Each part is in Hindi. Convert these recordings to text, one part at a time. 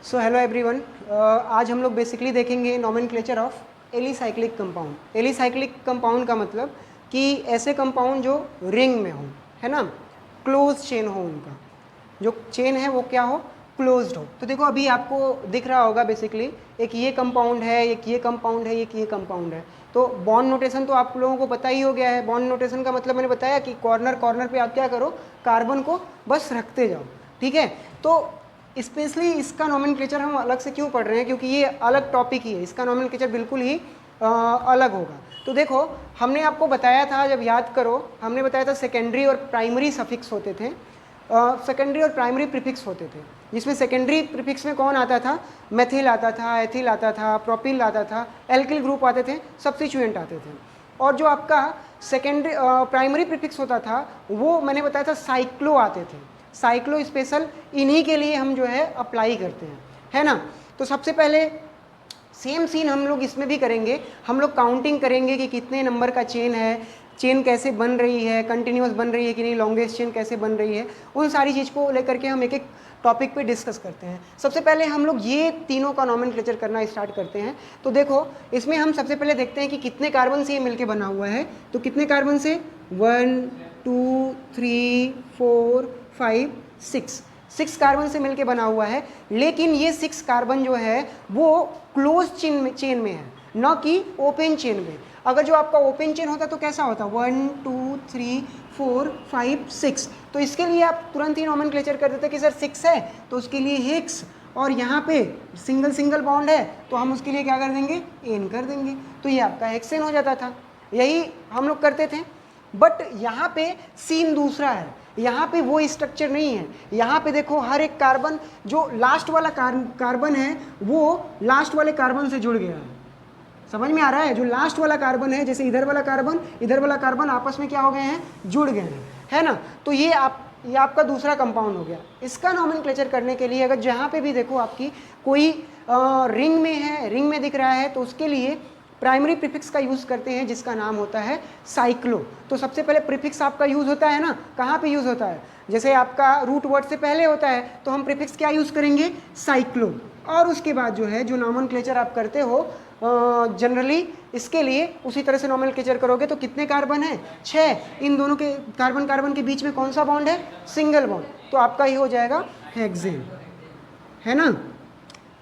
सो हेलो एवरीवन, आज हम लोग बेसिकली देखेंगे nomenclature of alicyclic compound. Alicyclic compound का मतलब कि ऐसे कंपाउंड जो रिंग में हो, है ना, क्लोज चेन हो, उनका जो चेन है वो क्या हो, क्लोज्ड हो। तो देखो अभी आपको दिख रहा होगा बेसिकली एक ये कंपाउंड है, एक ये कंपाउंड है, एक ये कंपाउंड है। तो बॉन्ड नोटेशन तो आप लोगों को पता ही हो गया है। बॉन्ड नोटेशन का मतलब मैंने बताया कि कॉर्नर कॉर्नर पे आप क्या करो, कार्बन को बस रखते जाओ, ठीक है। तो स्पेशली इसका नॉमेनक्लेचर हम अलग से क्यों पढ़ रहे हैं, क्योंकि ये अलग टॉपिक ही है, इसका नॉमेनक्लेचर बिल्कुल ही अलग होगा। तो देखो हमने आपको बताया था, जब याद करो, हमने बताया था सेकेंडरी और प्राइमरी सफिक्स होते थे, सेकेंडरी और प्राइमरी प्रीफिक्स होते थे। जिसमें सेकेंडरी प्रीफिक्स में कौन आता था, मेथिल आता था, एथिल आता था, प्रोपिल आता था, एल्किल ग्रुप आते थे, सब्स्टिट्यूएंट आते थे। और जो आपका सेकेंडरी प्राइमरी प्रीफिक्स होता था वो मैंने बताया था साइक्लो आते थे। साइक्लो स्पेशल इन्हीं के लिए हम जो है अप्लाई करते हैं, है ना। तो सबसे पहले सेम सीन हम लोग इसमें भी करेंगे। हम लोग काउंटिंग करेंगे कि कितने नंबर का चेन है, चेन कैसे बन रही है, कंटिन्यूस बन रही है कि नहीं, लॉन्गेस्ट चेन कैसे बन रही है, उन सारी चीज़ को लेकर के हम एक एक टॉपिक पे डिस्कस करते हैं। सबसे पहले हम लोग ये तीनों का नॉमेनक्लेचर करना स्टार्ट करते हैं। तो देखो इसमें हम सबसे पहले देखते हैं कि कितने कार्बन से ये मिलके बना हुआ है। तो कितने कार्बन से, 1 2 3 4 5 6 कार्बन से मिलके बना हुआ है। लेकिन ये 6 कार्बन जो है वो क्लोज चेन में है, न कि ओपन चेन में। अगर जो आपका ओपन चेन होता तो कैसा होता, 1 2 3 4 5 6। तो इसके लिए आप तुरंत ही नॉमेनक्लेचर कर देते कि सर 6 है तो उसके लिए हेक्स, और यहाँ पे सिंगल सिंगल बॉन्ड है तो हम उसके लिए क्या कर देंगे, एन कर देंगे। तो ये आपका हेक्सेन हो जाता था, यही हम लोग करते थे। बट यहाँ पे सीन दूसरा है, यहाँ पे वो स्ट्रक्चर नहीं है। यहाँ पे देखो हर एक कार्बन, जो लास्ट वाला कार्बन है वो लास्ट वाले कार्बन से जुड़ गया है। समझ में आ रहा है, जो लास्ट वाला कार्बन है, जैसे इधर वाला कार्बन इधर वाला कार्बन आपस में क्या हो गए हैं, जुड़ गए हैं, है ना। तो ये आपका दूसरा कंपाउंड हो गया। इसका नॉमेनक्लेचर करने के लिए अगर जहाँ पे भी देखो आपकी कोई रिंग में है, रिंग में दिख रहा है, तो उसके लिए प्राइमरी प्रीफिक्स का यूज़ करते हैं जिसका नाम होता है साइक्लो। तो सबसे पहले प्रीफिक्स आपका यूज़ होता है ना, कहाँ पे यूज़ होता है, जैसे आपका रूट वर्ड से पहले होता है तो हम प्रीफिक्स क्या यूज़ करेंगे, साइक्लो। और उसके बाद जो है जो नॉमेनक्लेचर आप करते हो जनरली इसके लिए उसी तरह से नॉमेनक्लेचर करोगे। तो कितने कार्बन है, 6। इन दोनों के कार्बन कार्बन के बीच में कौन सा बॉन्ड है, सिंगल बॉन्ड, तो आपका ही हो जाएगा हेक्सेन, है ना।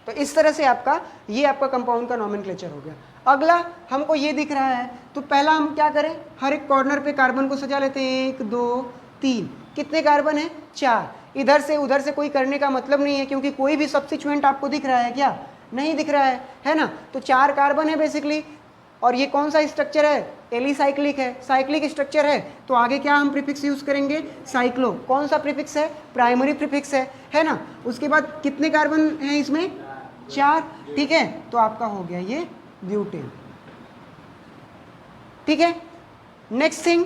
तो इस तरह से आपका ये आपका कंपाउंड का नॉमेनक्लेचर हो गया। अगला हमको ये दिख रहा है, तो पहला हम क्या करें, हर एक कॉर्नर पे कार्बन को सजा लेते हैं, 1 2 3। कितने कार्बन है, 4। इधर से उधर से कोई करने का मतलब नहीं है, क्योंकि कोई भी सब्स्टिट्यूएंट आपको दिख रहा है क्या, नहीं दिख रहा है ना। तो 4 कार्बन है बेसिकली। और ये कौन सा स्ट्रक्चर है, एलिसाइक्लिक है, साइक्लिक स्ट्रक्चर है। तो आगे क्या हम प्रीफिक्स यूज करेंगे, साइक्लो। कौन सा प्रीफिक्स है, प्राइमरी प्रीफिक्स है ना। उसके बाद कितने कार्बन हैं इसमें, 4, ठीक है। तो आपका हो गया ये ब्यूटेन, ठीक है। नेक्स्ट थिंग,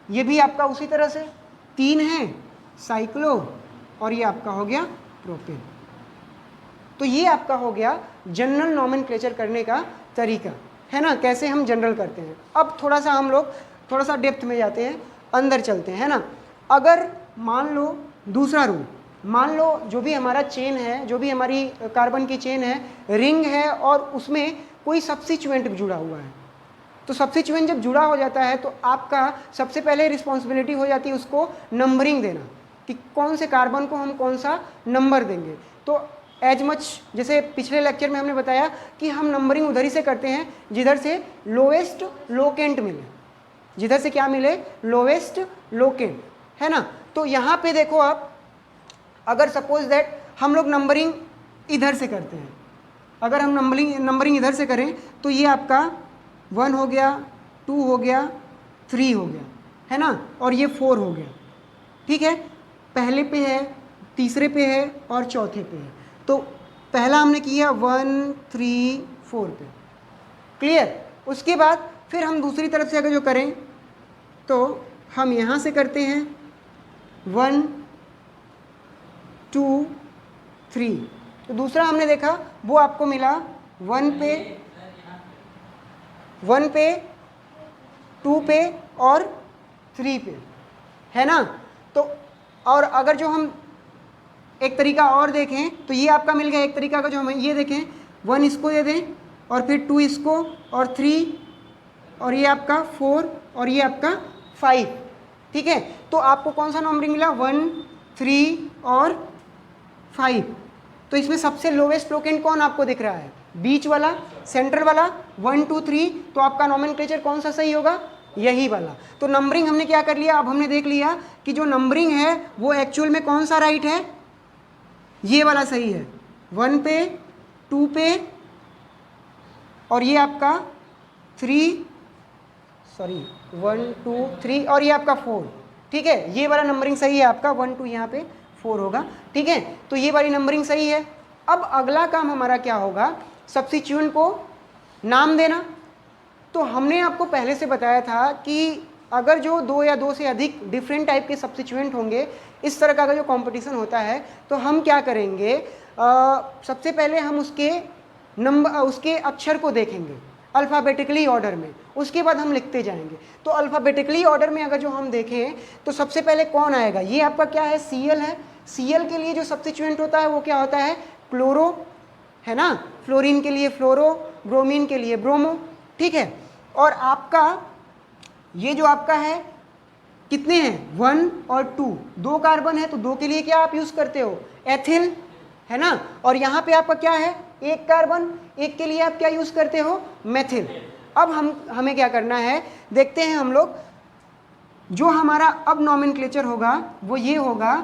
ये भी आपका उसी तरह से 3 है, साइक्लो, और ये आपका हो गया प्रोपेन। तो ये आपका हो गया जनरल नॉमेनक्लेचर करने का तरीका, है ना, कैसे हम जनरल करते हैं। अब थोड़ा सा हम लोग थोड़ा सा डेप्थ में जाते हैं, अंदर चलते हैं, है ना। अगर मान लो दूसरा रूल, मान लो जो भी हमारा चेन है, जो भी हमारी कार्बन की चेन है, रिंग है और उसमें कोई सब्स्टिट्यूएंट जुड़ा हुआ है। तो सब्स्टिट्यूएंट जब जुड़ा हो जाता है तो आपका सबसे पहले रिस्पॉन्सिबिलिटी हो जाती है उसको नंबरिंग देना, कि कौन से कार्बन को हम कौन सा नंबर देंगे। तो एज मच, जैसे पिछले लेक्चर में हमने बताया कि हम नंबरिंग उधर ही से करते हैं जिधर से लोएस्ट लोकेंट मिले, जिधर से क्या मिले, लोएस्ट लोकेंट, है ना। तो यहाँ पे देखो आप, अगर सपोज दैट हम लोग नंबरिंग इधर से करते हैं, अगर हम नंबरिंग इधर से करें तो ये आपका 1 हो गया, 2 हो गया, 3 हो गया, है ना, और ये 4 हो गया, ठीक है। पहले पे है, तीसरे पे है और चौथे पे है। तो पहला हमने किया 1 3 4 पे, क्लियर। उसके बाद फिर हम दूसरी तरफ से अगर जो करें तो हम यहाँ से करते हैं 1 2 3। तो दूसरा हमने देखा वो आपको मिला 1 पे, 2 पे और 3 पे, है ना। तो और अगर जो हम एक तरीका और देखें तो ये आपका मिल गया एक तरीका का, जो हमें ये देखें 1 इसको दे दें और फिर 2 इसको और 3 और ये आपका 4 और ये आपका 5, ठीक है। तो आपको कौन सा नंबरिंग मिला 1, 3 और 5। तो इसमें सबसे लोवेस्ट फ्लोकेंट कौन आपको दिख रहा है, बीच वाला, सेंटर वाला 1, 2, 3। तो आपका नोमेनक्लेचर कौन सा सही होगा, यही वाला। तो नंबरिंग हमने क्या कर लिया, अब हमने देख लिया कि जो नंबरिंग है वो एक्चुअल में कौन सा राइट है, ये वाला सही है, 1 पे 2 पे और ये आपका 1, 2, 3 और ये आपका 4, ठीक है। ये वाला नंबरिंग सही है आपका, 1, 2 यहाँ पे 4 होगा, ठीक है। तो ये वाली नंबरिंग सही है। अब अगला काम हमारा क्या होगा, सब्स्टिट्यूएंट को नाम देना। तो हमने आपको पहले से बताया था कि अगर जो 2 या 2 से अधिक डिफरेंट टाइप के सब्स्टिट्यूएंट होंगे, इस तरह का अगर जो कंपटीशन होता है, तो हम क्या करेंगे, सबसे पहले हम उसके अक्षर को देखेंगे अल्फ़ाबेटिकली ऑर्डर में, उसके बाद हम लिखते जाएंगे। तो अल्फ़ाबेटिकली ऑर्डर में अगर जो हम देखें तो सबसे पहले कौन आएगा, ये आपका क्या है, Cl है। Cl के लिए जो सब्स्टिट्यूएंट होता है वो क्या होता है, क्लोरो, है ना। फ्लोरीन के लिए फ्लोरो, ब्रोमीन के लिए ब्रोमो, ठीक है। और आपका ये जो आपका है कितने हैं, 1 और 2, 2 कार्बन है, तो 2 के लिए क्या आप यूज़ करते हो, एथिल, है ना। और यहाँ पे आपका क्या है, 1 कार्बन, 1 के लिए आप क्या यूज़ करते हो, मेथिल। अब हमें क्या करना है, देखते हैं हम लोग, जो हमारा अब नोमेनक्लेचर होगा वो ये होगा,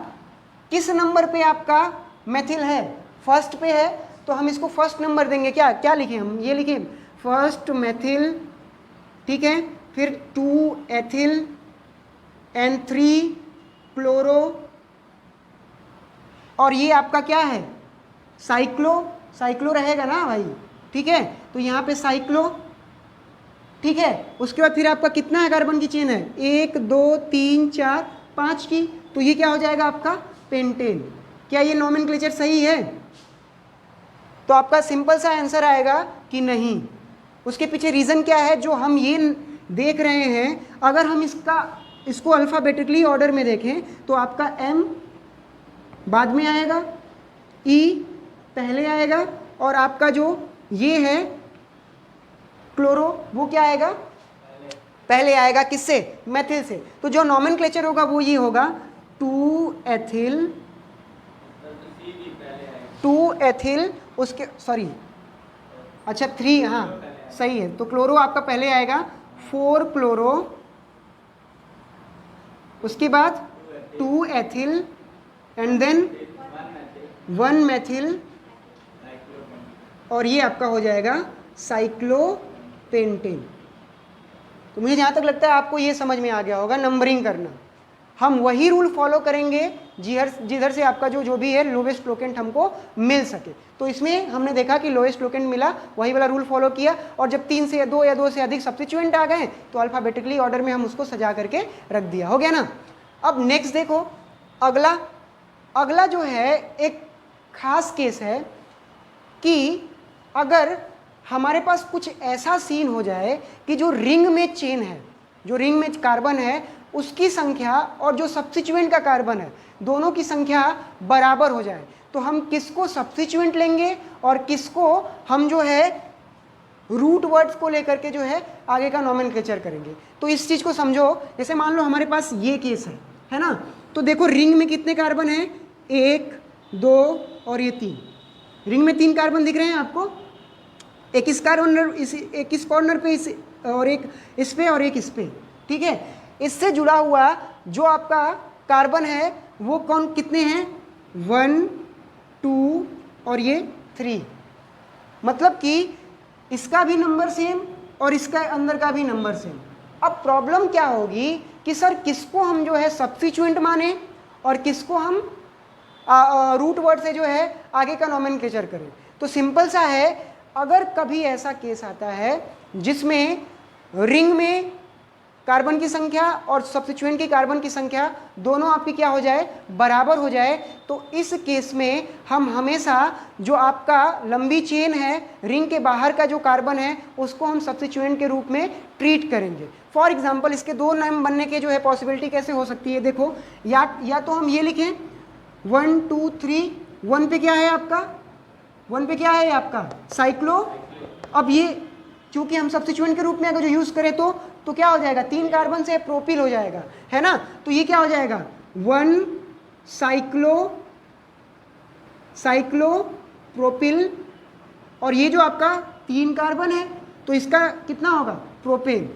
किस नंबर पे आपका मेथिल है, फर्स्ट पे है, तो हम इसको फर्स्ट नंबर देंगे। क्या क्या लिखें हम, ये लिखें फर्स्ट मेथिल, ठीक है। फिर 2 एथिल एंड 3 क्लोरो, और ये आपका क्या है, साइक्लो रहेगा ना भाई, ठीक है। तो यहाँ पे साइक्लो, ठीक है। उसके बाद फिर आपका कितना है कार्बन की चेन है, 1, 2, 3, 4, 5 की, तो ये क्या हो जाएगा आपका पेंटेन। क्या ये नोमेनक्लेचर सही है, तो आपका सिंपल सा आंसर आएगा कि नहीं। उसके पीछे रीज़न क्या है, जो हम ये देख रहे हैं, अगर हम इसको अल्फ़ाबेटिकली ऑर्डर में देखें तो आपका M बाद में आएगा, E पहले आएगा, और आपका जो ये है क्लोरो वो क्या आएगा, पहले आएगा, किससे, मेथिल से। तो जो नोमेनक्लेचर होगा वो ये होगा 2 एथिल, उसके अच्छा 3, हाँ सही है। तो क्लोरो आपका पहले आएगा, 4 क्लोरो, उसके बाद 2 एथिल एंड देन 1 मेथिल, और ये आपका हो जाएगा साइक्लोपेंटेन। तो मुझे जहाँ तक लगता है आपको ये समझ में आ गया होगा नंबरिंग करना। हम वही रूल फॉलो करेंगे जिधर से आपका जो भी है लोवेस्ट फ्लोकेंट हमको मिल सके। तो इसमें हमने देखा कि लोवेस्ट फ्लोकेंट मिला, वही वाला रूल फॉलो किया, और जब 3 से 2 या 2 से अधिक सब्स्टिट्यूएंट आ गए तो अल्फ़ाबेटिकली ऑर्डर में हम उसको सजा करके रख दिया, हो गया ना। अब नेक्स्ट देखो, अगला जो है एक खास केस है कि अगर हमारे पास कुछ ऐसा सीन हो जाए कि जो रिंग में चेन है, जो रिंग में कार्बन है, उसकी संख्या और जो सब्स्टिट्यूएंट का कार्बन है, दोनों की संख्या बराबर हो जाए, तो हम किसको सब्स्टिट्यूएंट लेंगे और किसको हम जो है रूट वर्ड्स को लेकर के जो है आगे का नोमेनक्लेचर करेंगे। तो इस चीज़ को समझो, जैसे मान लो हमारे पास ये केस है ना। तो देखो रिंग में कितने कार्बन है, 1, 2 और ये 3। रिंग में 3 कार्बन दिख रहे हैं आपको, एक इस कॉर्नर पे, इस और एक इस पे और एक इस पे, ठीक है। इससे जुड़ा हुआ जो आपका कार्बन है वो कितने हैं, 1, 2 और ये 3। मतलब कि इसका भी नंबर सेम और इसका अंदर का भी नंबर सेम। अब प्रॉब्लम क्या होगी कि सर किसको हम जो है सब्स्टिट्यूएंट माने और किसको हम रूट वर्ड से जो है आगे का नोमेनक्लेचर करें। तो सिंपल सा है, अगर कभी ऐसा केस आता है जिसमें रिंग में कार्बन की संख्या और सब्स्टिट्यूएंट की कार्बन की संख्या दोनों आपकी क्या हो जाए, बराबर हो जाए, तो इस केस में हम हमेशा जो आपका लंबी चेन है, रिंग के बाहर का जो कार्बन है, उसको हम सब्स्टिट्यूएंट के रूप में ट्रीट करेंगे। फॉर एग्जांपल इसके 2 नाम बनने के जो है पॉसिबिलिटी कैसे हो सकती है, देखो, या तो हम ये लिखें 1 2 3, 1 पे क्या है आपका, 1 पे क्या है आपका साइक्लो। अब ये क्योंकि हम सब्स्टिट्यूएंट के रूप में अगर जो यूज़ करें तो क्या हो जाएगा, 3 कार्बन से प्रोपिल हो जाएगा, है ना। तो ये क्या हो जाएगा 1 साइक्लो प्रोपिल, और ये जो आपका 3 कार्बन है तो इसका कितना होगा प्रोपेन।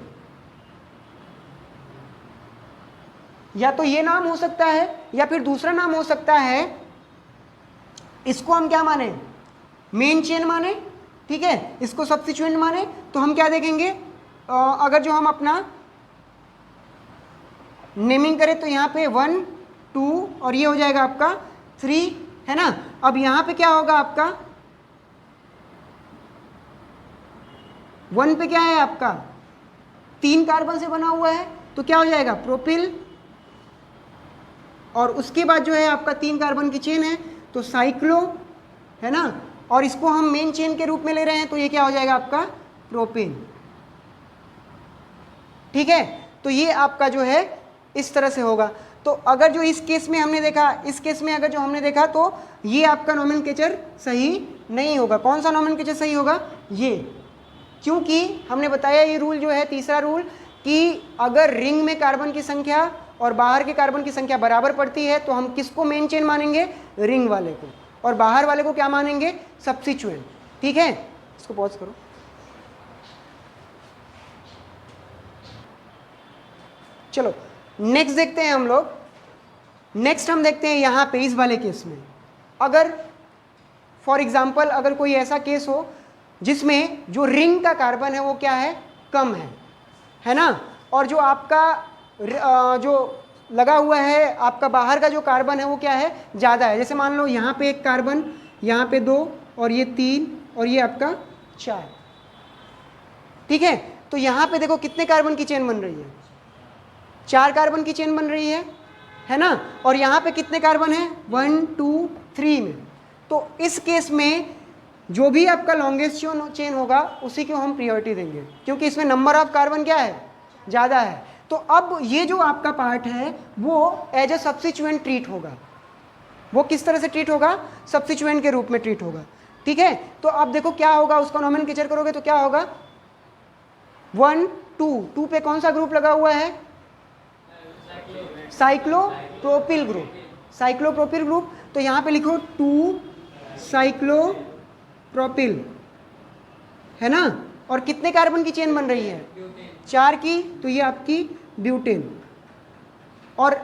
या तो ये नाम हो सकता है या फिर दूसरा नाम हो सकता है, इसको हम क्या माने मेन चेन माने, ठीक है, इसको सब्स्टिट्यूएंट माने। तो हम क्या देखेंगे, अगर जो हम अपना नेमिंग करें तो यहाँ पे 1 2 और ये हो जाएगा आपका 3, है ना। अब यहाँ पे क्या होगा आपका 1 पे क्या है आपका 3 कार्बन से बना हुआ है तो क्या हो जाएगा प्रोपिल, और उसके बाद जो है आपका 3 कार्बन की चेन है तो साइक्लो, है ना, और इसको हम मेन चेन के रूप में ले रहे हैं तो ये क्या हो जाएगा आपका प्रोपेन, ठीक है। तो ये आपका जो है इस तरह से होगा। तो अगर जो इस केस में हमने देखा, इस केस में अगर जो हमने देखा तो ये आपका नोमेनक्लेचर सही नहीं होगा। कौन सा नोमेनक्लेचर सही होगा, ये, क्योंकि हमने बताया ये रूल जो है तीसरा रूल कि अगर रिंग में कार्बन की संख्या और बाहर के कार्बन की संख्या बराबर पड़ती है तो हम किसको मेन चेन मानेंगे, रिंग वाले को, और बाहर वाले को क्या मानेंगे सब्स्टिट्यूएंट, ठीक है। इसको पॉज करो। चलो नेक्स्ट देखते हैं हम लोग। नेक्स्ट हम देखते हैं यहाँ पे इस वाले केस में, अगर फॉर एग्जांपल अगर कोई ऐसा केस हो जिसमें जो रिंग का कार्बन है वो क्या है कम है ना, और जो आपका जो लगा हुआ है आपका बाहर का जो कार्बन है वो क्या है ज़्यादा है। जैसे मान लो यहाँ पे 1 कार्बन, यहाँ पे 2 और ये 3 और ये आपका 4, ठीक है। तो यहाँ पे देखो कितने कार्बन की चेन बन रही है, 4 कार्बन की चेन बन रही है ना, और यहाँ पे कितने कार्बन है 1 2 3 में। तो इस केस में जो भी आपका लॉन्गेस्ट चेन होगा उसी को हम प्रायोरिटी देंगे, क्योंकि इसमें नंबर ऑफ कार्बन क्या है ज़्यादा है। तो अब ये जो आपका पार्ट है वो एज ए सब्स्टिट्यूएंट ट्रीट होगा। वो किस तरह से ट्रीट होगा, सब्स्टिट्यूएंट के रूप में ट्रीट होगा, ठीक है। तो अब देखो क्या होगा, उसका नोमेनक्लेचर करोगे तो क्या होगा 1 2 पे कौन सा ग्रुप लगा हुआ है, साइक्लोप्रोपिल ग्रुप, साइक्लोप्रोपिल ग्रुप। तो यहाँ पे लिखो 2 साइक्लोप्रोपिल, है ना, और कितने कार्बन की चेन बन रही है 4 की, तो ये आपकी ब्यूटेन। और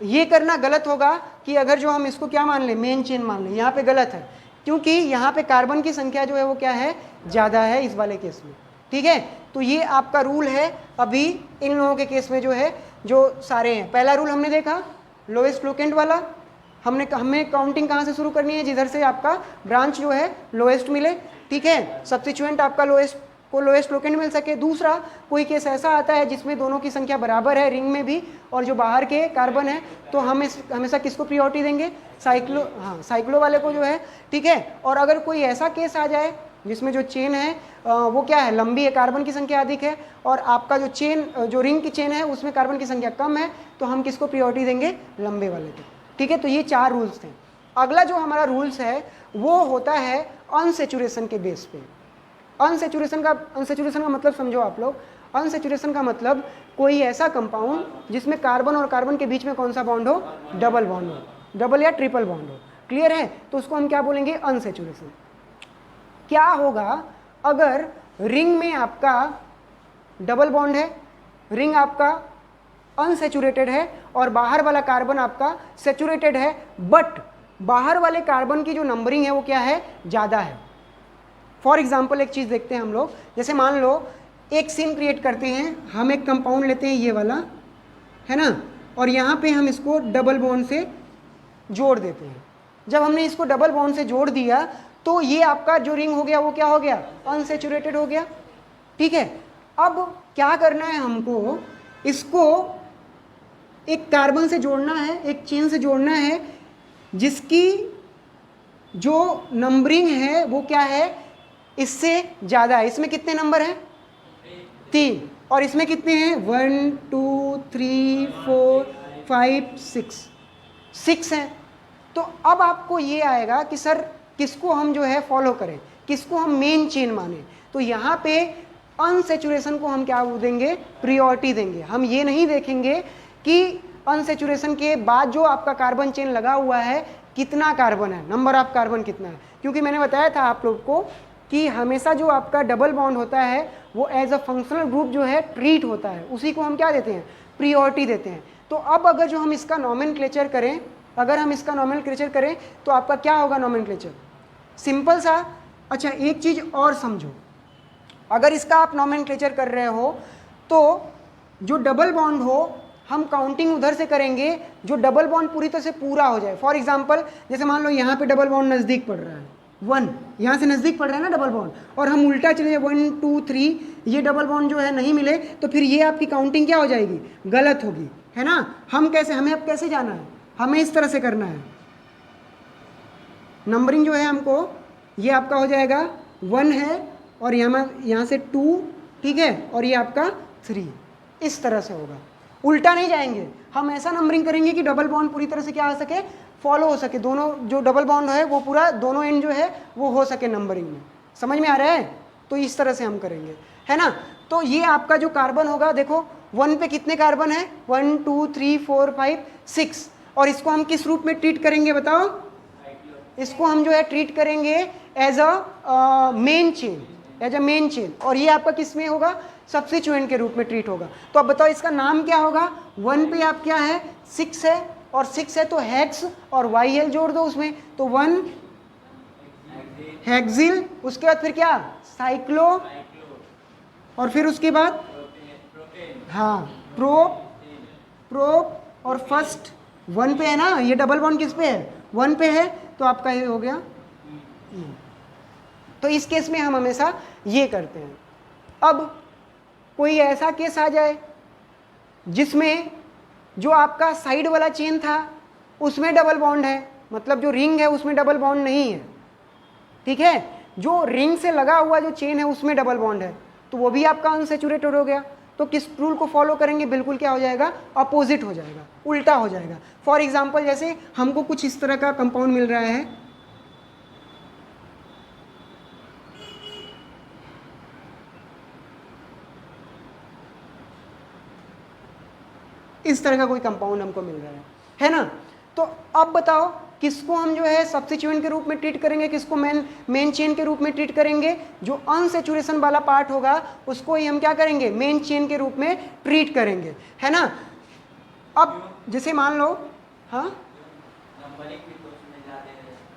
ये करना गलत होगा कि अगर जो हम इसको क्या मान लें मेन चेन मान लें, यहाँ पे गलत है, क्योंकि यहाँ पे कार्बन की संख्या जो है वो क्या है ज़्यादा है इस वाले केस में, ठीक है। तो ये आपका रूल है अभी इन लोगों के केस में जो है जो सारे हैं। पहला रूल हमने देखा लोएस्ट फ्लोकेंट वाला, हमें काउंटिंग कहाँ से शुरू करनी है, जिधर से आपका ब्रांच जो है लोएस्ट मिले, ठीक है, सब्स्टिट्यूएंट आपका लोएस्ट फ्लोकेंट मिल सके। दूसरा कोई केस ऐसा आता है जिसमें दोनों की संख्या बराबर है रिंग में भी और जो बाहर के कार्बन है, तो हम हमेशा किसको प्रायोरिटी देंगे, साइक्लो वाले को जो है, ठीक है। और अगर कोई ऐसा केस आ जाए जिसमें जो चेन है वो क्या है लंबी है, कार्बन की संख्या अधिक है, और आपका जो रिंग की चेन है उसमें कार्बन की संख्या कम है, तो हम किसको प्रायोरिटी देंगे, लंबे वाले को, ठीक है। तो ये 4 रूल्स थे। अगला जो हमारा रूल्स है वो होता है अनसेचुरेशन के बेस पे। अनसेचुरेशन का मतलब समझो आप लोग। अनसेचुरेशन का मतलब कोई ऐसा कंपाउंड जिसमें कार्बन और कार्बन के बीच में कौन सा बॉन्ड हो, डबल बॉन्ड हो, डबल या ट्रिपल बॉन्ड हो, क्लियर है। तो उसको हम क्या बोलेंगे, अनसेचुरेशन। क्या होगा अगर रिंग में आपका डबल बॉन्ड है, रिंग आपका अनसेचुरेटेड है और बाहर वाला कार्बन आपका सेचुरेटेड है, बट बाहर वाले कार्बन की जो नंबरिंग है वो क्या है, ज़्यादा है। फॉर एग्जाम्पल एक चीज़ देखते हैं हम लोग, जैसे मान लो एक सीन क्रिएट करते हैं, हम एक कंपाउंड लेते हैं ये वाला, है ना, और यहाँ पे हम इसको डबल बॉन्ड से जोड़ देते हैं। जब हमने इसको डबल बॉन्ड से जोड़ दिया तो ये आपका जो रिंग हो गया वो क्या हो गया, अनसेचुरेटेड हो गया, ठीक है। अब क्या करना है हमको, इसको एक कार्बन से जोड़ना है, एक चेन से जोड़ना है जिसकी जो नंबरिंग है वो क्या है, इससे ज़्यादा है। इसमें कितने नंबर हैं, 3, और इसमें कितने हैं 1 2 3 4 5 6 हैं। तो अब आपको ये आएगा कि सर किसको हम जो है फॉलो करें, किसको हम मेन चेन माने। तो यहाँ पे अनसेचुरेशन को हम क्या देंगे, प्रियोरिटी देंगे। हम ये नहीं देखेंगे कि अनसेचुरेशन के बाद जो आपका कार्बन चेन लगा हुआ है कितना कार्बन है, नंबर ऑफ कार्बन कितना है, क्योंकि मैंने बताया था आप लोग को कि हमेशा जो आपका डबल बॉन्ड होता है वो एज अ फंक्शनल ग्रुप जो है ट्रीट होता है, उसी को हम क्या देते हैं, प्रियोरिटी देते हैं। तो अब अगर जो हम इसका नॉमेनक्लेचर करें, अगर हम इसका नॉमेनक्लेचर करें तो आपका क्या होगा नॉमेनक्लेचर, सिंपल सा। अच्छा एक चीज़ और समझो, अगर इसका आप नॉमेनक्लेचर कर रहे हो तो जो डबल बॉन्ड हो हम काउंटिंग उधर से करेंगे जो डबल बॉन्ड पूरी तरह से पूरा हो जाए। फॉर एग्जांपल जैसे मान लो यहाँ पे डबल बॉन्ड नज़दीक पड़ रहा है, 1 यहाँ से नज़दीक पड़ रहा है ना डबल बॉन्ड, और हम उल्टा चले जाए 1 2 3, ये डबल बॉन्ड जो है नहीं मिले तो फिर ये आपकी काउंटिंग क्या हो जाएगी, गलत होगी, है ना। हम कैसे, हमें अब कैसे जाना है, हमें इस तरह से करना है। नंबरिंग जो है हमको, ये आपका हो जाएगा 1 है और यहाँ से 2, ठीक है, और ये आपका 3, इस तरह से होगा, उल्टा नहीं जाएंगे। हम ऐसा नंबरिंग करेंगे कि डबल बॉन्ड पूरी तरह से क्या हो सके, फॉलो हो सके, दोनों जो डबल बॉन्ड है वो पूरा दोनों एंड जो है वो हो सके नंबरिंग में। समझ में आ रहा है, तो इस तरह से हम करेंगे, है ना। तो ये आपका जो कार्बन होगा, देखो 1 पे कितने कार्बन है, 1 2 3 4 5 6, और इसको हम किस रूप में ट्रीट करेंगे बताओ, इसको हम जो है ट्रीट करेंगे as a main chain, as a main chain, और ये आपका किस में होगा, सब्स्टिट्यूएंट के रूप में ट्रीट होगा। तो अब बताओ इसका नाम क्या होगा, 1 पे आप क्या है, 6 है, और 6 है तो हेक्स और YL जोड़ दो उसमें, तो 1 हेक्सिल, उसके बाद फिर क्या, साइक्लो, और फिर उसके बाद हाँ प्रोप, और फर्स्ट 1 पे है ना, ये डबल बॉन्ड किस पे है, 1 पे है, तो आपका ये हो गया। तो इस केस में हम हमेशा ये करते हैं। अब कोई ऐसा केस आ जाए जिसमें जो आपका साइड वाला चेन था उसमें डबल बॉन्ड है, मतलब जो रिंग है उसमें डबल बॉन्ड नहीं है, ठीक है, जो रिंग से लगा हुआ जो चेन है उसमें डबल बॉन्ड है, तो वो भी आपका अनसैचुरेटेड हो गया। तो किस रूल को फॉलो करेंगे, बिल्कुल क्या हो जाएगा, अपोजिट हो जाएगा, उल्टा हो जाएगा। फॉर एग्जाम्पल जैसे हमको कुछ इस तरह का कंपाउंड मिल रहा है, इस तरह का कोई कंपाउंड हमको मिल रहा है ना। तो अब बताओ किसको हम जो है सब्स्टिट्यूएंट के रूप में ट्रीट करेंगे, किसको मेन चेन के रूप में ट्रीट करेंगे। जो अनसैचुरेशन वाला पार्ट होगा उसको ही हम क्या करेंगे, मेन चेन के रूप में ट्रीट करेंगे, है ना। अब जैसे मान लो, हाँ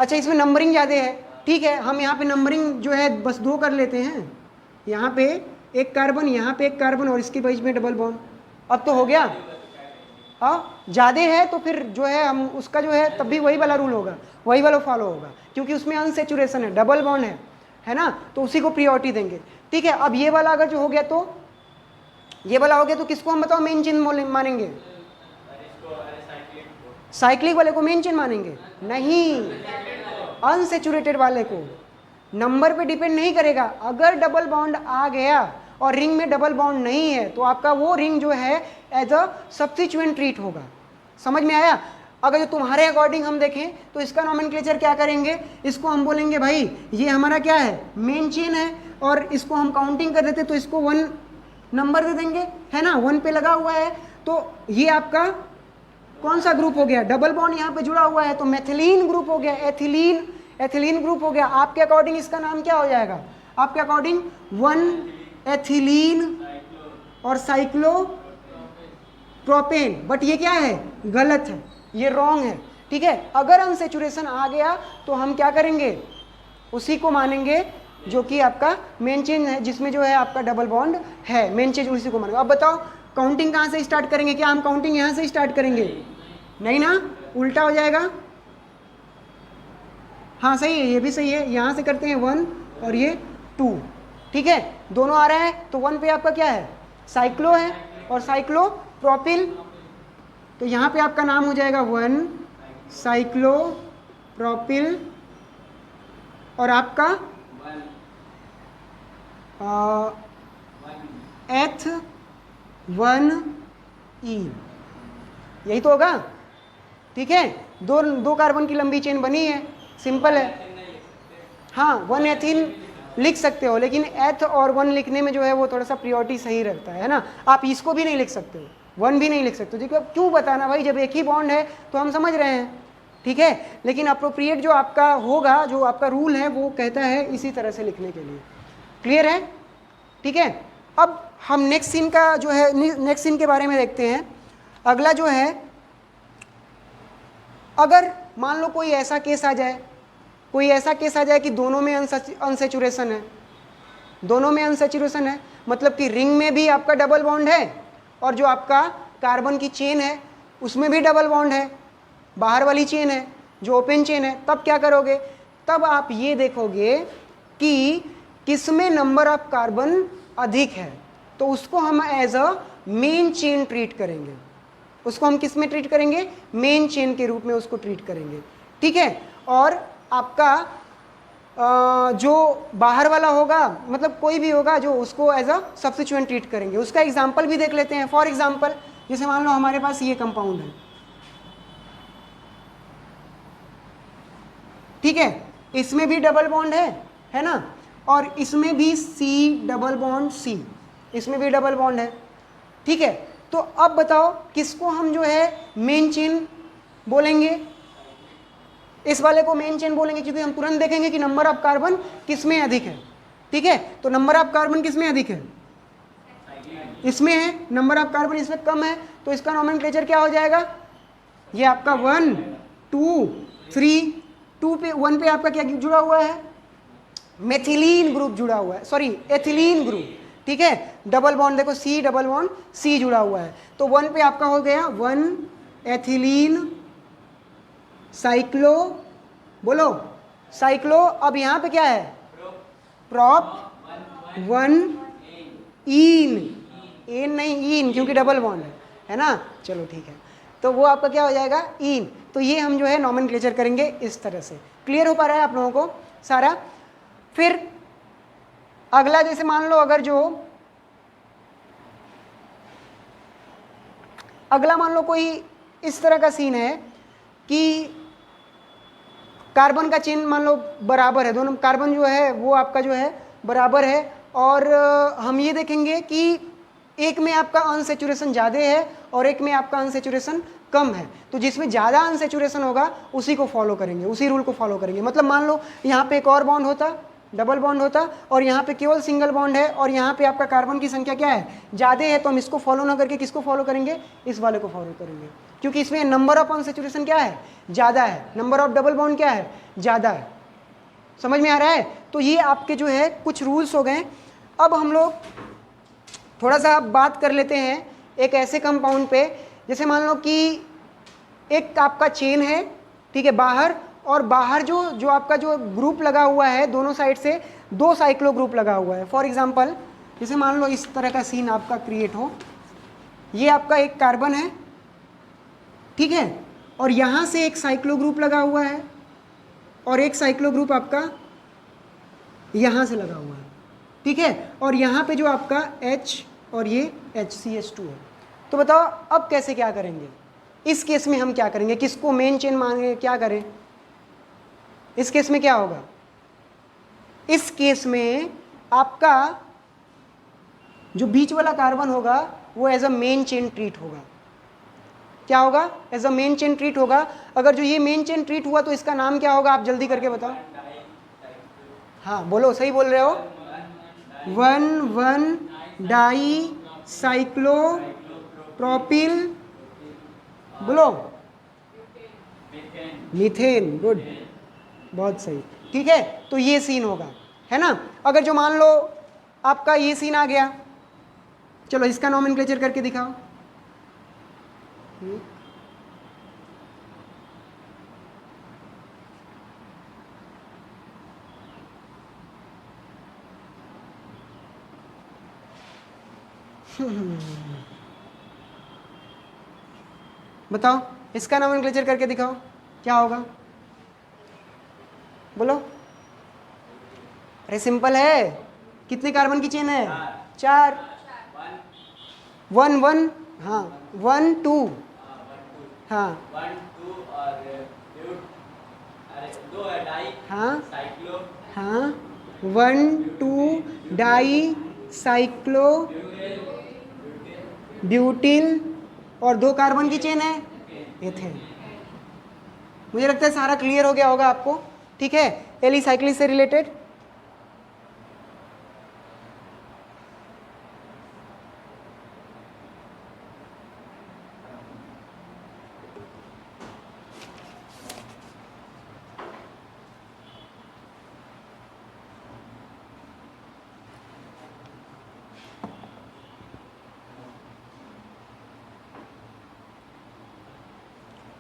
अच्छा इसमें नंबरिंग ज़्यादा है, ठीक है, हम यहाँ पे नंबरिंग जो है बस 2 कर लेते हैं, यहाँ पे एक कार्बन, यहाँ पे एक कार्बन, और इसके बीच में डबल बॉन्ड। अब तो हो गया, हाँ ज़्यादा है तो फिर जो है हम उसका जो है तब भी वही वाला रूल होगा, वही वाला फॉलो होगा, क्योंकि उसमें अनसैचुरेशन है, डबल बॉन्ड है ना, तो उसी को प्रियोरिटी देंगे, ठीक है। अब ये वाला अगर जो हो गया तो ये वाला हो गया, तो किसको हम बताओ मेन चेन मानेंगे, साइक्लिक वाले को मेन चेन मानेंगे, नहीं, अनसैचुरेटेड वाले को। नंबर पे डिपेंड नहीं करेगा, अगर डबल बॉन्ड आ गया और रिंग में डबल बॉन्ड नहीं है तो आपका वो रिंग जो है एज अ सब्स्टिट्यूएंट ट्रीट होगा। समझ में आया। अगर जो तुम्हारे अकॉर्डिंग हम देखें तो इसका नॉमेनक्लेचर क्या करेंगे, इसको हम बोलेंगे भाई ये हमारा क्या है, मेन चेन है, और इसको हम काउंटिंग कर देते तो इसको 1 नंबर दे देंगे, है ना, 1 पे लगा हुआ है, तो ये आपका कौन सा ग्रुप हो गया, डबल बॉन्ड यहाँ पे जुड़ा हुआ है तो मेथिलीन ग्रुप हो गया, एथिलीन ग्रुप हो गया। आपके अकॉर्डिंग इसका नाम क्या हो जाएगा, आपके अकॉर्डिंग 1 एथिलीन और साइक्लो प्रोपेन, बट ये क्या है, गलत है, ये रॉन्ग है, ठीक है। अगर अनसैचुरेशन आ गया तो हम क्या करेंगे, उसी को मानेंगे जो कि आपका मेन चेन है, जिसमें जो है आपका डबल बॉन्ड है, मेन चेन उसी को मानेंगे। अब बताओ काउंटिंग कहाँ से स्टार्ट करेंगे, क्या हम काउंटिंग यहाँ से स्टार्ट करेंगे, नहीं ना, उल्टा हो जाएगा। हाँ सही है, ये भी सही है, यहाँ से करते हैं 1 और ये 2, ठीक है, दोनों आ रहे हैं। तो 1 पे आपका क्या है, साइक्लो है, और साइक्लो प्रोपिल, तो यहाँ पे आपका नाम हो जाएगा 1 साइक्लो प्रोपिल, और आपका H1E, यही तो होगा, ठीक है, दो कार्बन की लंबी चेन बनी है, सिंपल है। हाँ, 1 एथीन लिख सकते हो, लेकिन एथ और 1 लिखने में जो है वो थोड़ा सा प्रियोरिटी सही रहता है ना। आप इसको भी नहीं लिख सकते हो, 1 भी नहीं लिख सकते हो, ठीक है। क्यों बताना भाई, जब एक ही बॉन्ड है तो हम समझ रहे हैं, ठीक है। लेकिन अप्रोप्रिएट जो आपका होगा, जो आपका रूल है, वो कहता है इसी तरह से लिखने के लिए। क्लियर है, ठीक है। अब हम नेक्स्ट सीन का जो है, नेक्स्ट सीन के बारे में देखते हैं। अगला जो है, अगर मान लो कोई ऐसा केस आ जाए, कोई ऐसा केस आ जाए कि दोनों में अनसैचुरेशन है, दोनों में अनसैचुरेशन है, मतलब कि रिंग में भी आपका डबल बॉन्ड है और जो आपका कार्बन की चेन है उसमें भी डबल बॉन्ड है, बाहर वाली चेन है जो ओपन चेन है। तब क्या करोगे, तब आप ये देखोगे कि किसमें नंबर ऑफ कार्बन अधिक है, तो उसको हम as a main chain treat करेंगे। उसको हम किस में ट्रीट करेंगे, मेन चेन के रूप में उसको ट्रीट करेंगे, ठीक है। और आपका जो बाहर वाला होगा, मतलब कोई भी होगा, जो उसको एज अ सब्स्टिट्यूएंट ट्रीट करेंगे। उसका एग्जांपल भी देख लेते हैं। फॉर एग्जांपल, जैसे मान लो हमारे पास ये कंपाउंड है, ठीक है, इसमें भी डबल बॉन्ड है ना, और इसमें भी C डबल बॉन्ड C, इसमें भी डबल बॉन्ड है, ठीक है। तो अब बताओ किसको हम जो है मेन चेन बोलेंगे, इस वाले को मेन चेन बोलेंगे, क्योंकि हम तुरंत देखेंगे कि नंबर ऑफ कार्बन किसमें अधिक है, ठीक है। तो नंबर ऑफ कार्बन किसमें अधिक है, इसमें है। नंबर ऑफ कार्बन इसमें कम है, तो इसका नोमेनक्लेचर क्या हो जाएगा, ये आपका 1 2 3, 2 पे 1 पे आपका क्या जुड़ा हुआ है, मेथिलीन ग्रुप जुड़ा हुआ है, सॉरी एथिलीन ग्रुप, ठीक है। डबल बॉन्ड देखो, C डबल बॉन्ड C जुड़ा हुआ है, तो 1 पे आपका हो गया 1 एथिलीन साइक्लो, बोलो साइक्लो। अब यहाँ पे क्या है, प्रॉप 1 ईन, एन नहीं ईन, क्योंकि डबल बॉन्ड है ना। चलो ठीक है, तो वो आपका क्या हो जाएगा, ईन। तो ये हम जो है नोमेनक्लेचर करेंगे इस तरह से। क्लियर हो पा रहा है आप लोगों को सारा। फिर अगला, जैसे मान लो अगर जो अगला मान लो कोई इस तरह का सीन है कि कार्बन का चेन मान लो बराबर है, दोनों कार्बन जो है वो आपका जो है बराबर है, और हम ये देखेंगे कि एक में आपका अनसैचुरेशन ज़्यादा है और एक में आपका अनसैचुरेशन कम है। तो जिसमें ज़्यादा अनसैचुरेशन होगा उसी को फॉलो करेंगे, उसी रूल को फॉलो करेंगे। मतलब मान लो यहाँ पे एक और बॉन्ड होता, डबल बॉन्ड होता, और यहाँ पे केवल सिंगल बॉन्ड है, और यहाँ पे आपका कार्बन की संख्या क्या है, ज़्यादा है, तो हम इसको फॉलो ना करके किसको फॉलो करेंगे, इस वाले को फॉलो करेंगे, क्योंकि इसमें नंबर ऑफ अनसैचुरेशन क्या है, ज़्यादा है, नंबर ऑफ डबल बॉन्ड क्या है, ज़्यादा है। समझ में आ रहा है। तो ये आपके जो है कुछ रूल्स हो गए। अब हम लोग थोड़ा सा बात कर लेते हैं एक ऐसे कंपाउंड पे, जैसे मान लो कि एक आपका चेन है, ठीक है, बाहर, और बाहर जो आपका जो ग्रुप लगा हुआ है, दोनों साइड से 2 साइक्लो ग्रुप लगा हुआ है। फॉर एग्जांपल, जैसे मान लो इस तरह का सीन आपका क्रिएट हो, ये आपका एक कार्बन है, ठीक है, और यहाँ से एक साइक्लो ग्रुप लगा हुआ है, और एक साइक्लो ग्रुप आपका यहाँ से लगा हुआ है, ठीक है, और यहाँ पे जो आपका H और ये HCH2 है। तो बताओ अब कैसे क्या करेंगे, इस केस में हम क्या करेंगे, किसको मेन चेन मानेंगे, क्या करें। इस केस में क्या होगा, इस केस में आपका जो बीच वाला कार्बन होगा वो as a main chain treat होगा। क्या होगा, as a main chain treat होगा। अगर जो ये मेन चेन ट्रीट हुआ तो इसका नाम क्या होगा, आप जल्दी करके बताओ। हाँ बोलो, सही बोल रहे हो, 1,1 डाई साइक्लो प्रोपिल, बोलो मीथेन, गुड, बहुत सही, ठीक है। तो ये सीन होगा, है ना। अगर जो मान लो आपका ये सीन आ गया, चलो इसका नोमेनक्लेचर करके दिखाओ। बताओ इसका नोमेनक्लेचर करके दिखाओ क्या होगा, बोलो। अरे सिंपल है, कितने कार्बन की चेन है, 4, 1 1, हाँ 1 2, हाँ हाँ हाँ, 1 2 डाई साइक्लो ब्यूटिल और 2 कार्बन की चेन है एथेन। मुझे लगता है सारा क्लियर हो गया होगा आपको, ठीक है, एलिसाइक्लिक से रिलेटेड।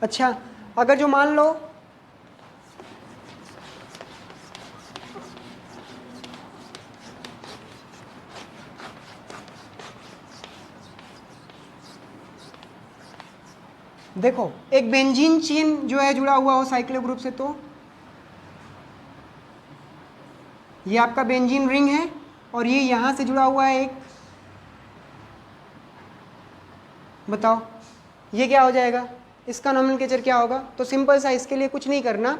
अच्छा, अगर जो मान लो देखो एक बेंजीन चेन जो है जुड़ा हुआ हो साइक्लो ग्रुप से, तो ये आपका बेंजीन रिंग है और ये यहां से जुड़ा हुआ है एक, बताओ ये क्या हो जाएगा, इसका नोमेनक्लेचर क्या होगा। तो सिंपल सा, इसके लिए कुछ नहीं करना,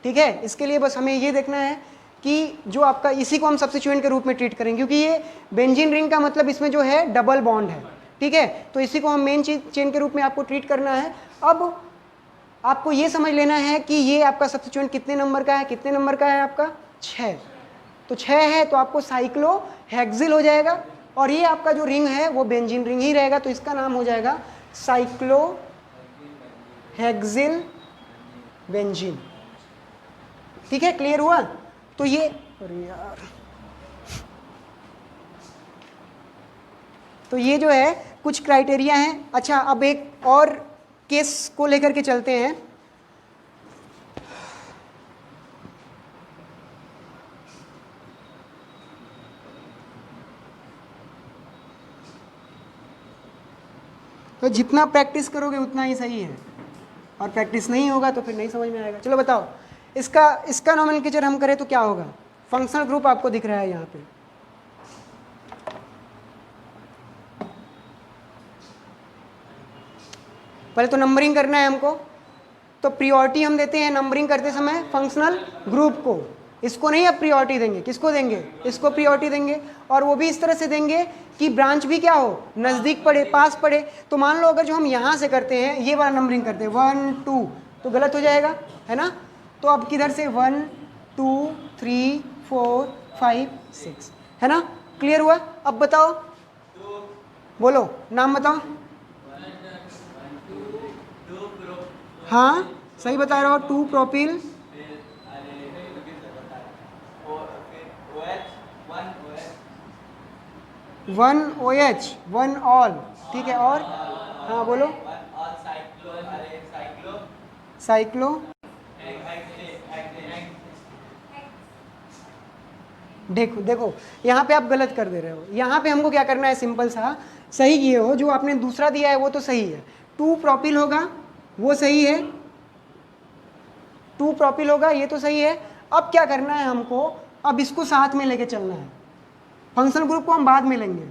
ठीक है, इसके लिए बस हमें ये देखना है कि जो आपका, इसी को हम सब्स्टिट्यूएंट के रूप में ट्रीट करेंगे क्योंकि ये बेंजीन रिंग का मतलब इसमें जो है डबल बॉन्ड है, ठीक है, तो इसी को हम मेन चेन के रूप में आपको ट्रीट करना है। अब आपको ये समझ लेना है कि ये आपका सब्स्टिट्यूएंट कितने नंबर का है, कितने नंबर का है आपका 6, तो 6 है तो आपको साइक्लो हेक्सिल हो जाएगा और ये आपका जो रिंग है वो बेंजीन रिंग ही रहेगा, तो इसका नाम हो जाएगा साइक्लो हेक्सिल बेंजीन। ठीक है, क्लियर हुआ। तो ये, अरे यार, तो ये जो है कुछ क्राइटेरिया हैं। अच्छा, अब एक और केस को लेकर के चलते हैं। तो जितना प्रैक्टिस करोगे उतना ही सही है, और प्रैक्टिस नहीं होगा तो फिर नहीं समझ में आएगा। चलो बताओ, इसका नोमेनक्लेचर हम करें तो क्या होगा। फंक्शनल ग्रुप आपको दिख रहा है यहाँ पे, पहले तो नंबरिंग करना है हमको, तो प्रियोरिटी हम देते हैं नंबरिंग करते समय फंक्शनल ग्रुप को। इसको नहीं अब प्रियोरिटी देंगे, किसको देंगे, इसको प्रियोरिटी देंगे, और वो भी इस तरह से देंगे कि ब्रांच भी क्या हो, नज़दीक पड़े, पास पड़े। तो मान लो अगर जो हम यहाँ से करते हैं, ये वाला नंबरिंग करते हैं 1 2, तो गलत हो जाएगा, है ना। तो अब किधर से 1 2 3 4 5 6, है ना, क्लियर हुआ। अब बताओ, बोलो नाम बताओ। हाँ सही बता रहे हो, 2 प्रोपिल, 1 OH, 1 ऑल, ठीक है, और हाँ बोलो, साइक्लो, देखो देखो यहाँ पे आप गलत कर दे रहे हो। यहाँ पे हमको क्या करना है, सिंपल सा, सही किए हो, जो आपने दूसरा दिया है वो तो सही है, 2 प्रोपिल होगा वो सही है, 2 प्रोपिल होगा ये तो सही है। अब क्या करना है हमको, अब इसको साथ में लेके चलना है। फंक्शनल ग्रुप को हम बाद में लेंगे,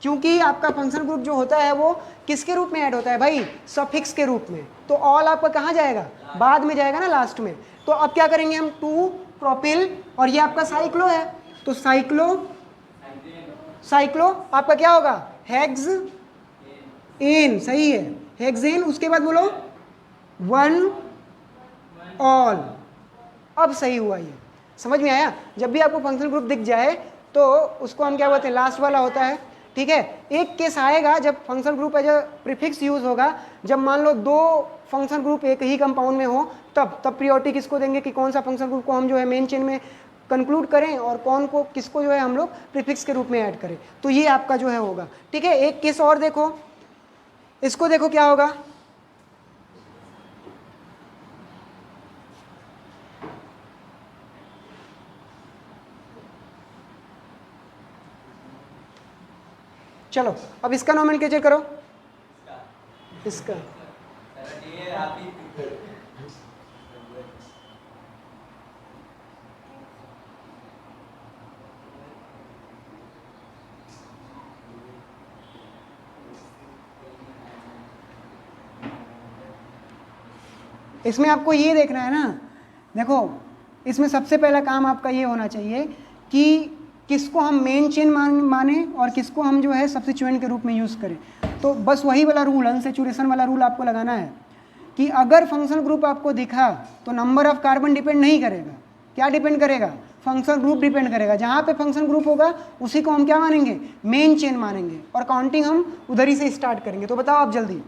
क्योंकि आपका फंक्शनल ग्रुप जो होता है वो किसके रूप में ऐड होता है भाई, सफिक्स के रूप में। तो ऑल आपका कहाँ जाएगा, बाद में जाएगा ना, लास्ट में। तो अब क्या करेंगे हम, 2 प्रोपिल और ये आपका साइक्लो है, तो साइक्लो आपका क्या होगा, हेक्स एन, सही है, हेक्सेन। उसके बाद बोलो 1 ऑल। अब सही हुआ, ये समझ में आया। जब भी आपको फंक्शनल ग्रुप दिख जाए तो उसको हम क्या बोलते हैं, लास्ट वाला होता है, ठीक है। एक केस आएगा जब functional group as a prefix use होगा, जब मान लो 2 फंक्शनल ग्रुप एक ही कंपाउंड में हो, तब प्रियोरिटी किसको देंगे कि कौन सा फंक्शनल ग्रुप को हम जो है मेन चेन में कंक्लूड करें और कौन को किसको जो है हम लोग प्रीफिक्स के रूप में ऐड करें। तो ये आपका जो है होगा, ठीक है। एक केस और देखो, इसको देखो क्या होगा, चलो अब इसका नोमेनक्लेचर करो, इसका इसमें आपको ये देखना है ना, देखो इसमें सबसे पहला काम आपका ये होना चाहिए कि किसको हम मेन चेन माने और किसको हम जो है सब्स्टिट्यूएंट के रूप में यूज़ करें। तो बस वही वाला रूल, अनसैचुरेशन वाला रूल आपको लगाना है कि अगर फंक्शनल ग्रुप आपको दिखा तो नंबर ऑफ कार्बन डिपेंड नहीं करेगा, क्या डिपेंड करेगा, फंक्शनल ग्रुप डिपेंड करेगा। जहाँ पे फंक्शनल ग्रुप होगा उसी को हम क्या मानेंगे, मेन चेन मानेंगे, और काउंटिंग हम उधर ही से स्टार्ट करेंगे। तो बताओ आप जल्दी।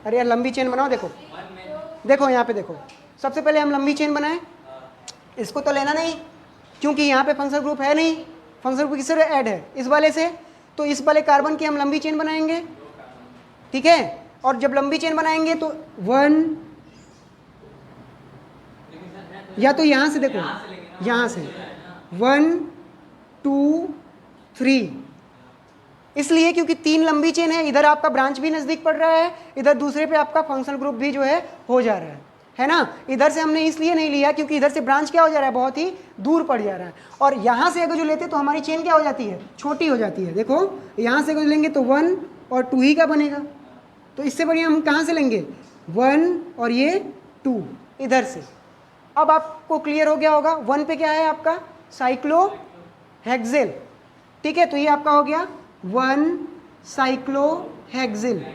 अरे यार लंबी चेन बनाओ, देखो देखो यहाँ पे देखो, सबसे पहले हम लंबी चेन बनाएं, इसको तो लेना नहीं क्योंकि यहाँ पे फंक्शनल ग्रुप है नहीं, फंक्शनल ग्रुप किससे ऐड है, इस वाले से, तो इस वाले कार्बन की हम लंबी चेन बनाएंगे, ठीक है। और जब लंबी चेन बनाएंगे तो 1, या तो यहाँ से देखो, यहाँ से 1 2 3, इसलिए क्योंकि 3 लंबी चेन है, इधर आपका ब्रांच भी नज़दीक पड़ रहा है, इधर दूसरे पे आपका फंक्शनल ग्रुप भी जो है हो जा रहा है ना। इधर से हमने इसलिए नहीं लिया क्योंकि इधर से ब्रांच क्या हो जा रहा है, बहुत ही दूर पड़ जा रहा है, और यहाँ से अगर जो लेते तो हमारी चेन क्या हो जाती है, छोटी हो जाती है। देखो यहाँ से अगर लेंगे तो 1 और 2 ही का बनेगा, तो इससे बढ़िया हम कहाँ से लेंगे, 1 और ये 2 इधर से। अब आपको क्लियर हो गया होगा, 1 पे क्या है आपका साइक्लोहेक्सेल, ठीक है, तो ये आपका हो गया 1 साइक्लोहेक्सेल।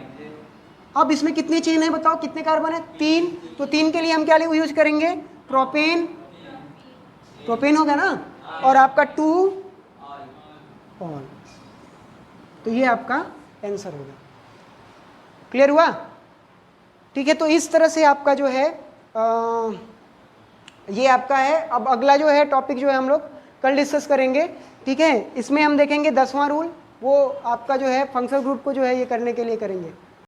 अब इसमें कितनी चेन है बताओ, कितने कार्बन है, 3, तो 3 के लिए हम क्या यूज करेंगे, प्रोपेन, प्रोपेन होगा ना, और आपका 2 ऑल, तो ये आपका आंसर होगा। क्लियर हुआ, ठीक है। तो इस तरह से आपका जो है ये आपका है। अब अगला जो है टॉपिक जो है हम लोग कल डिस्कस करेंगे, ठीक है। इसमें हम देखेंगे 10वां रूल, वो आपका जो है फंक्शनल ग्रुप को जो है ये करने के लिए करेंगे।